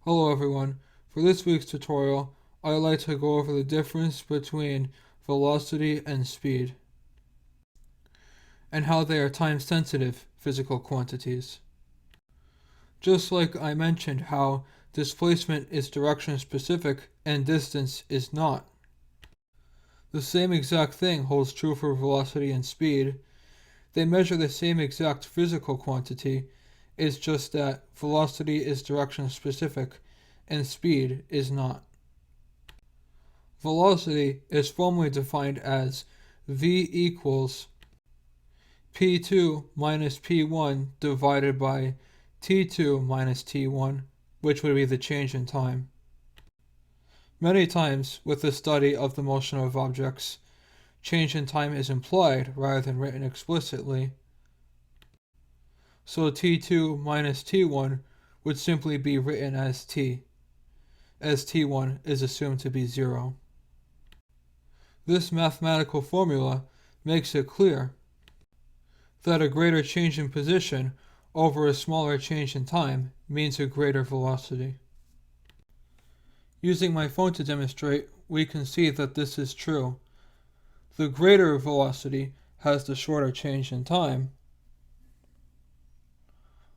Hello everyone. For this week's tutorial, I'd like to go over the difference between velocity and speed, and how they are time-sensitive physical quantities. Just like I mentioned how displacement is direction-specific and distance is not. The same exact thing holds true for velocity and speed. They measure the same exact physical quantity, it's just that velocity is direction-specific and speed is not. Velocity is formally defined as v equals p2 minus p1 divided by t2 minus t1, which would be the change in time. Many times, with the study of the motion of objects, change in time is implied rather than written explicitly. So t2 minus t1 would simply be written as t, as t1 is assumed to be 0. This mathematical formula makes it clear that a greater change in position over a smaller change in time means a greater velocity. Using my phone to demonstrate, we can see that this is true. The greater velocity has the shorter change in time,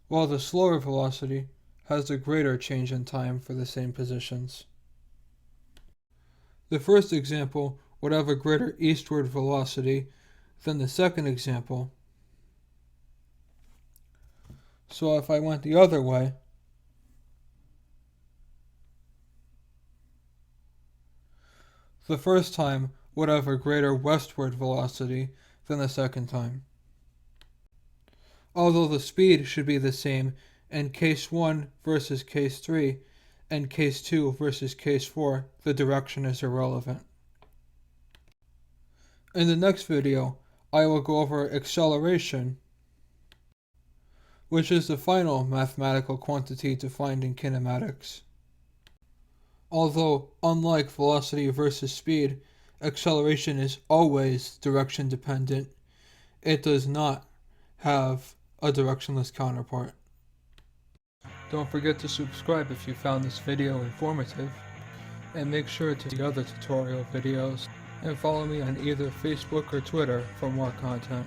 while the slower velocity has the greater change in time for the same positions. The first example would have a greater eastward velocity than the second example. So if I went the other way, the first time would have a greater westward velocity than the second time. Although the speed should be the same in case 1 versus case 3 and case 2 versus case 4, the direction is irrelevant. In the next video, I will go over acceleration, which is the final mathematical quantity defined in kinematics. Although, unlike velocity versus speed, acceleration is always direction dependent, it does not have a directionless counterpart. Don't forget to subscribe if you found this video informative, and make sure to see other tutorial videos, and follow me on either Facebook or Twitter for more content.